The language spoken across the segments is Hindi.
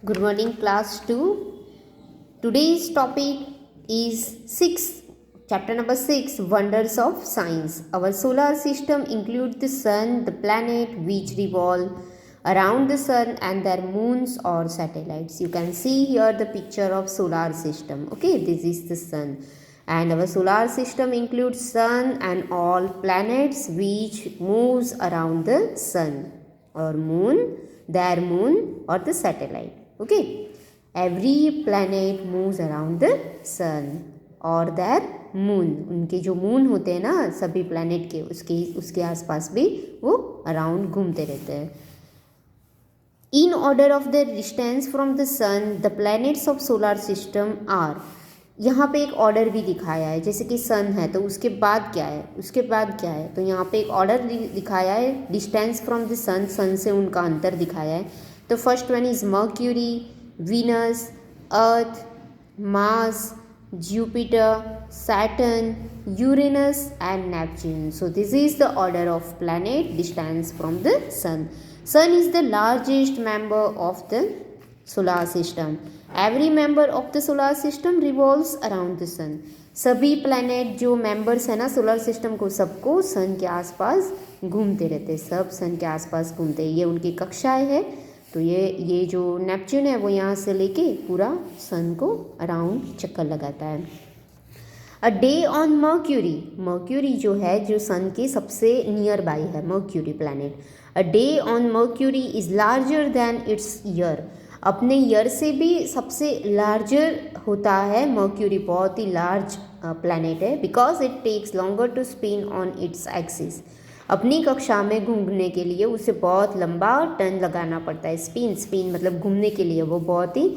Good morning, class 2. Today's topic is 6, chapter number 6, Wonders of Science. Our solar system includes the sun, the planet which revolve around the sun, and their moons or satellites. You can see here the picture of solar system. Okay, this is the sun. And our solar system includes sun and all planets which moves around the sun or moon, their moon or the satellite. Okay, every planet moves around the sun और their moon. उनके जो moon होते हैं ना सभी planet के उसके आसपास भी वो around घूमते रहते हैं. In order of their distance from the sun, the planets of solar system are. यहाँ पे एक ऑर्डर भी दिखाया है, जैसे कि सन है तो उसके बाद क्या है, उसके बाद क्या है, तो यहाँ पे एक ऑर्डर दिखाया है. Distance from the sun, sun से उनका अंतर दिखाया है. तो first one is Mercury, Venus, Earth, Mars, Jupiter, Saturn, Uranus and Neptune. So this is the order of planet distance from the sun. Sun is the largest member of the solar system. Every member of the solar system revolves around the sun. सभी प्लैनेट जो मेंबर्स हैं ना सोलर सिस्टम को, सबको सन के आसपास घूमते रहते हैं, सब सन के आसपास घूमते हैं. ये उनकी कक्षाएं है. तो ये जो नेपच्यून है वो यहाँ से लेके पूरा सन को अराउंड चक्कर लगाता है. A day on Mercury, Mercury जो है जो सन के सबसे नियर बाई है Mercury planet. A day on Mercury is larger than its year. अपने ईयर से भी सबसे लार्जर होता है मर्क्यूरी, बहुत ही लार्ज प्लैनेट है. Because it takes longer to spin on its axis. अपनी कक्षा में घूमने के लिए उसे बहुत लंबा टर्न लगाना पड़ता है. स्पिन मतलब घूमने के लिए वो बहुत ही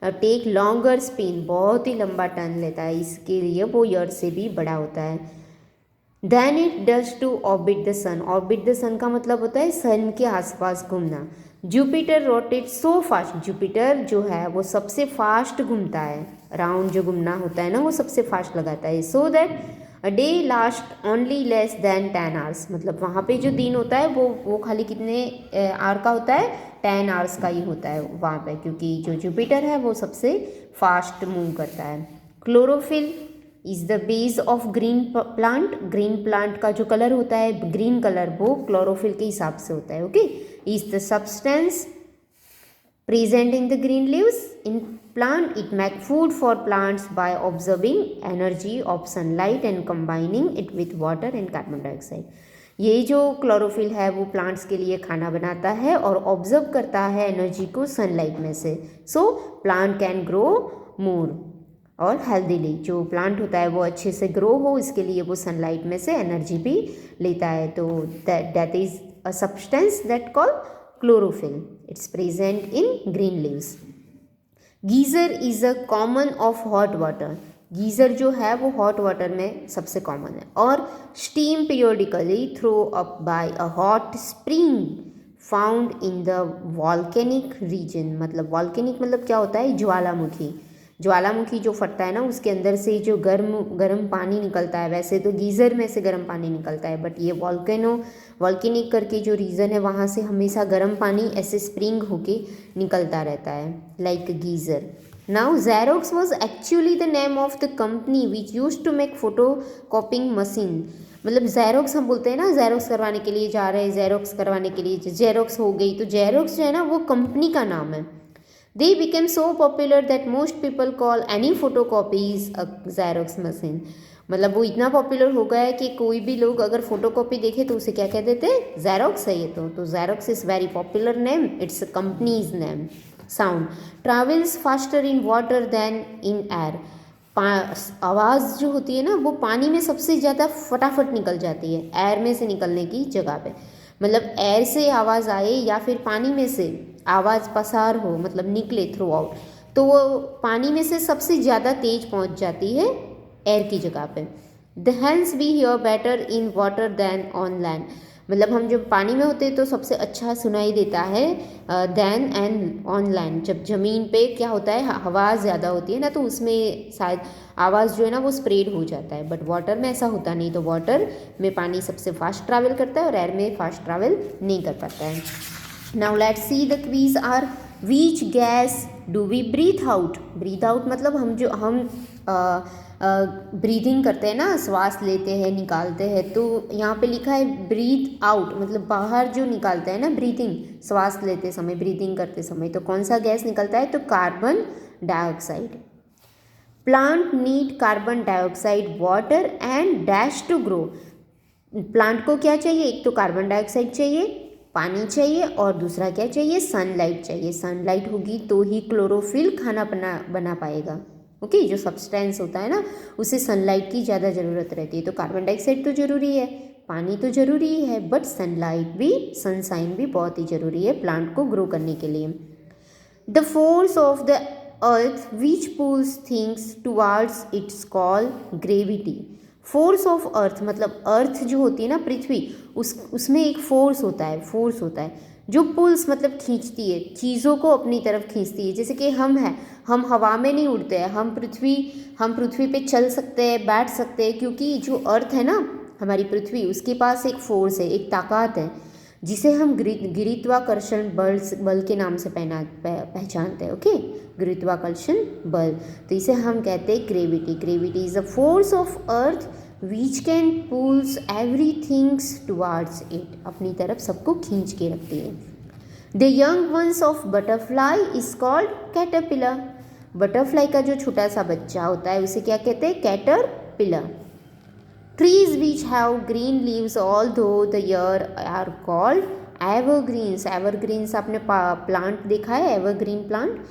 टेक लॉन्गर स्पिन, बहुत ही लंबा टर्न लेता है, इसके लिए वो ईयर से भी बड़ा होता है. Then it does to orbit the sun. Orbit the sun का मतलब होता है सन के आसपास घूमना. Jupiter rotate so fast. Jupiter जो है वो सबसे फास्ट घूमता है, राउंड जो घूमना होता है ना वो सबसे फास्ट लगाता है. So that a day last only less than 10 hours. मतलब वहाँ पे जो दिन होता है वो खाली कितने आवर का होता है, 10 आवर्स का ही होता है वहाँ पे, क्योंकि जो जुपिटर है वो सबसे फास्ट मूव करता है. Chlorophyll is the base of green plant. Green plant का जो कलर होता है ग्रीन कलर, वो क्लोरोफिल के हिसाब से होता है. Okay, is the substance present in the green leaves in plant. It make food for plants by observing energy of sunlight and combining it with water and carbon dioxide. ये जो क्लोरोफिल है वो प्लांट्स के लिए खाना बनाता है और ऑब्जर्व करता है एनर्जी को सनलाइट में से. सो प्लांट कैन ग्रो मोर और हेल्दीली. जो प्लांट होता है वो अच्छे से ग्रो हो, इसके लिए वो सनलाइट में से एनर्जी भी लेता है. तो that is a substance that call chlorophyll. It's present in green leaves. Geyser is a common of hot water. Geyser जो है वो हॉट वाटर में सबसे कॉमन है. और steam periodically throw up by a hot spring found in the volcanic region. मतलब वॉल्केनिक मतलब क्या होता है, ज्वालामुखी. ज्वालामुखी जो फटता है ना उसके अंदर से जो गर्म पानी निकलता है. वैसे तो गीज़र में से गर्म पानी निकलता है, बट ये वॉल्केनिक करके जो रीजन है वहाँ से हमेशा गर्म पानी ऐसे स्प्रिंग होके निकलता रहता है, like geyser. Now Xerox was actually the name of the company which use to make photo copying machine. मतलब ज़ेरोक्स हम बोलते हैं ना, ज़ेरोक्स करवाने के लिए जा रहे हैं, ज़ेरोक्स करवाने के लिए ज़ेरोक्स हो गई, तो ज़ेरोक्स जो है ना वो कंपनी का नाम है. They became so popular that most people call any photocopies a Xerox machine. मतलब वो इतना पॉपुलर हो गया है कि कोई भी लोग अगर फोटोकॉपी देखे तो उसे क्या कह देते हैं, ज़ेरोक्स है ये. तो Xerox is very popular name, it's a company's name. Sound travels faster in water then in air. आवाज़ जो होती है ना वो पानी में सबसे ज़्यादा फटाफट निकल जाती है एयर में से निकलने की जगह पे. मतलब एयर से आवाज़ आए या फिर पानी में से आवाज़ पसार हो, मतलब निकले थ्रू आउट, तो वो पानी में से सबसे ज़्यादा तेज पहुंच जाती है एयर की जगह पे. The hence we hear better in water than on land. मतलब हम जब पानी में होते हैं तो सबसे अच्छा सुनाई देता है दैन एंड ऑन लैंड. जब ज़मीन पे क्या होता है हवा ज़्यादा होती है ना तो उसमें शायद आवाज़ जो है ना वो स्प्रेड हो जाता है, बट वाटर में ऐसा होता नहीं. तो वाटर में पानी सबसे फास्ट ट्रैवल करता है और एयर में फास्ट ट्रैवल नहीं कर पाता है. Now let's see the quiz are which gas do we breathe out? Breathe out मतलब हम ब्रीदिंग करते हैं ना, श्वास लेते हैं निकालते हैं, तो यहाँ पे लिखा है ब्रीथ आउट मतलब बाहर जो निकालता है ना, ब्रीथिंग, श्वास लेते समय, ब्रीदिंग करते समय, तो कौन सा गैस निकलता है? तो carbon dioxide. Plant need carbon dioxide, water and dash to grow. Plant को क्या चाहिए? एक तो कार्बन डाइऑक्साइड चाहिए, पानी चाहिए, और दूसरा क्या चाहिए? सनलाइट चाहिए। सनलाइट होगी तो ही क्लोरोफिल खाना बना पाएगा। ओके, जो सब्सटेंस होता है ना, उसे सनलाइट की ज़्यादा ज़रूरत रहती है। तो कार्बन डाइऑक्साइड तो ज़रूरी है, पानी तो ज़रूरी है, बट सनलाइट भी, सनशाइन भी बहुत ही ज़रूरी है प्लांट को ग्रो करने के लिए। The force of the earth which pulls things towards its call gravity. Force of earth मतलब अर्थ जो होती है ना, पृथ्वी, उसमें एक फोर्स होता है जो पुल्स मतलब खींचती है, चीज़ों को अपनी तरफ खींचती है। जैसे कि हम हवा में नहीं उड़ते हैं, हम पृथ्वी पे चल सकते हैं, बैठ सकते हैं, क्योंकि जो अर्थ है ना, हमारी पृथ्वी, उसके पास एक फोर्स है, एक ताकत है, जिसे हम गुरुत्वाकर्षण बल के नाम से पहचानते हैं। ओके, गुरुत्वाकर्षण बल, तो इसे हम कहते हैं gravity. Gravity is a force of earth which can pulls everythings towards it, अपनी तरफ सबको खींच के रखती है। The young ones of butterfly is called caterpillar. Butterfly का जो छोटा सा बच्चा होता है उसे क्या कहते हैं? Caterpillar. Trees which have green leaves all through the year are called evergreens. Evergreens आपने प्लांट देखा है? एवरग्रीन प्लांट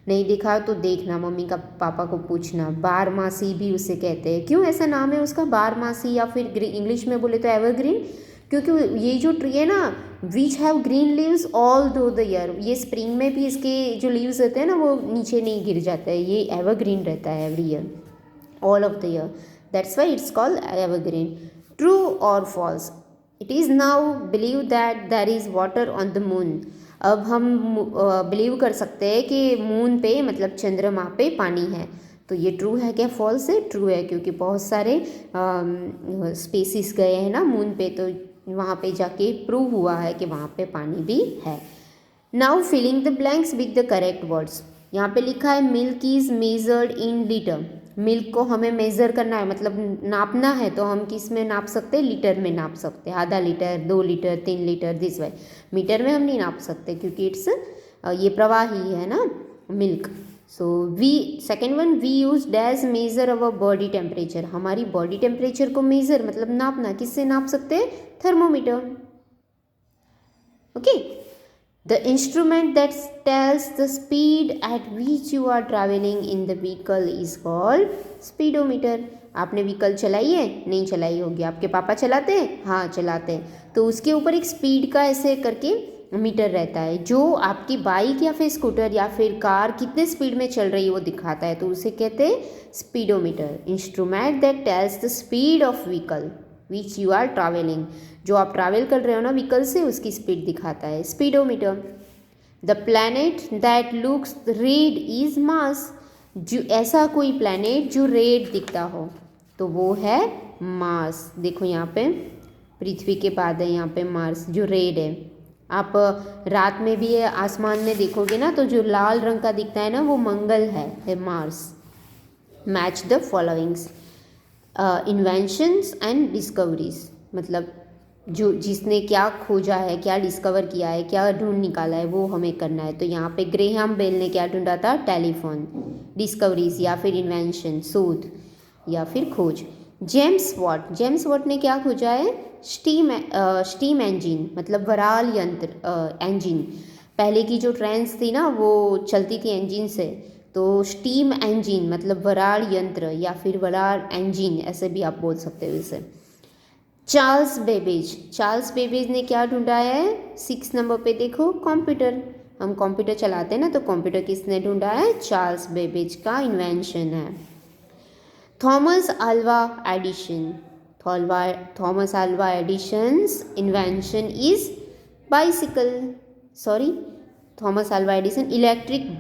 नहीं देखा तो देखना, मम्मी का पापा को पूछना। बारमासी भी उसे कहते हैं। क्यों ऐसा नाम है उसका, बारमासी, या फिर इंग्लिश में बोले तो एवरग्रीन? क्योंकि ये जो ट्री है ना, which have green leaves all through the year, ये स्प्रिंग में भी इसके जो लीव्स होते हैं ना, वो नीचे नहीं गिर जाता है, ये एवरग्रीन रहता है every year, all of the year. That's why it's called evergreen. True or false? It is now believed that there is water on the moon. अब हम बिलीव कर सकते हैं कि मून पे मतलब चंद्रमा पे पानी है। तो ये ट्रू है क्या फॉल्स है? ट्रू है, क्योंकि बहुत सारे स्पेसिस गए हैं ना मून पे, तो वहाँ पे जाके प्रूव हुआ है कि वहाँ पे पानी भी है। Now filling the blanks with the correct words. यहाँ पे लिखा है milk is measured in litre. Milk को हमें मेज़र करना है, मतलब नापना है, तो हम किस में नाप सकते हैं? लीटर में नाप सकते हैं। आधा litre, 2 litre, 3 litre, this way. Metre में हम नहीं नाप सकते, क्योंकि इट्स ये प्रवाही है ना milk. So second one, we use dash measure our body temperature. हमारी बॉडी टेम्परेचर को मेज़र मतलब नापना, किससे नाप सकते हैं? Thermometer. Okay, the instrument that tells the speed at which you are traveling in the vehicle is called speedometer. आपने व्हीकल चलाई है? नहीं चलाई होगी। आपके पापा चलाते हैं? हाँ चलाते हैं। तो उसके ऊपर एक स्पीड का ऐसे करके मीटर रहता है, जो आपकी बाइक या फिर स्कूटर या फिर कार कितने स्पीड में चल रही है वो दिखाता है, तो उसे कहते हैं speedometer. Instrument that tells the speed of vehicle which you are travelling, जो आप ट्रैवल कर रहे हो ना व्हीकल से, उसकी स्पीड दिखाता है speedometer. The planet that looks red is Mars. जो ऐसा कोई प्लैनेट जो रेड दिखता हो तो वो है मार्स। देखो यहाँ पे पृथ्वी के बाद है यहाँ पे मार्स जो रेड है। आप रात में भी आसमान में देखोगे ना, तो जो लाल रंग का दिखता है ना, वो मंगल है Mars. Match the followings. Inventions and discoveries, मतलब जो जिसने क्या खोजा है, क्या डिस्कवर किया है, क्या ढूंढ निकाला है, वो हमें करना है। तो यहाँ पे ग्रेहम बेल ने क्या ढूंढा था? टेलीफोन। डिस्कवरीज या फिर इन्वेंशन, शोध या फिर खोज। जेम्स वॉट ने क्या खोजा है? स्टीम इंजन, मतलब वराल यंत्र, इंजन। पहले की जो ट्रेन्स थी ना, वो चलती थी इंजन से, तो स्टीम इंजन मतलब वराल यंत्र या फिर वराल इंजन, ऐसे भी आप बोल सकते हो इसे। चार्ल्स बेबेज ने क्या ढूंढा है? 6 नंबर पे देखो, कंप्यूटर। हम कंप्यूटर चलाते हैं ना, तो कंप्यूटर किसने ढूंढा है? चार्ल्स बेबेज का इन्वेंशन है। Thomas Alva Edison's invention is bicycle. Thomas Alva Edison electric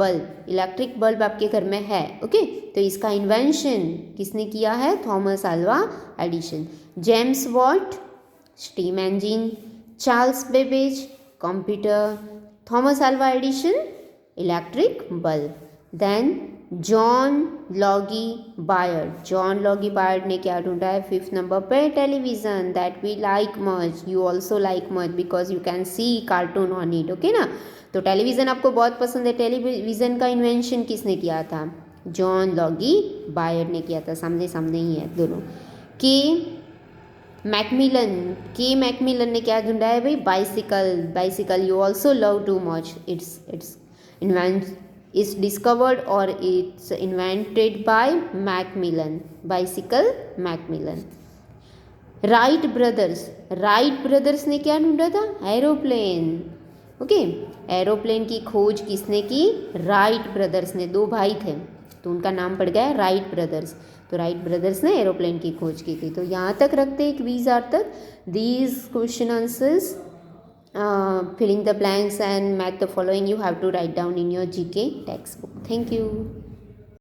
bulb आपके घर में है, ओके, तो इसका इन्वेंशन किसने किया है? Thomas Alva Edison. James Watt steam engine, Charles Babbage computer, Thomas Alva Edison electric bulb. Then John Logie Baird. John Logie Baird ने क्या ढूंढा है? 5th नंबर पे television that we like much, you also like much because you can see cartoon on it. Okay ना. तो टेलीविज़न आपको बहुत पसंद है. टेलीविज़न का इन्वेंशन किसने किया था? जॉन लॉगी बायर्ड ने किया था. सामने सामने ही है दोनों. के मैकमिलन ने क्या ढूंढा है भाई? Bicycle. Bicycle you also love too much. It's invent is discovered or it's invented by Macmillan. Bicycle Macmillan. Wright brothers ने क्या ढूंढा था? एरोप्लेन. ओके. एरोप्लेन की खोज किसने की? राइट ब्रदर्स ने. 2 भाई थे तो उनका नाम पड़ गया राइट ब्रदर्स. तो राइट ब्रदर्स ने एरोप्लेन की खोज की थी. तो यहाँ तक रखते हैं क्विज आर तक. These question answers, filling the blanks and match the following you have to write down in your GK textbook. Thank you.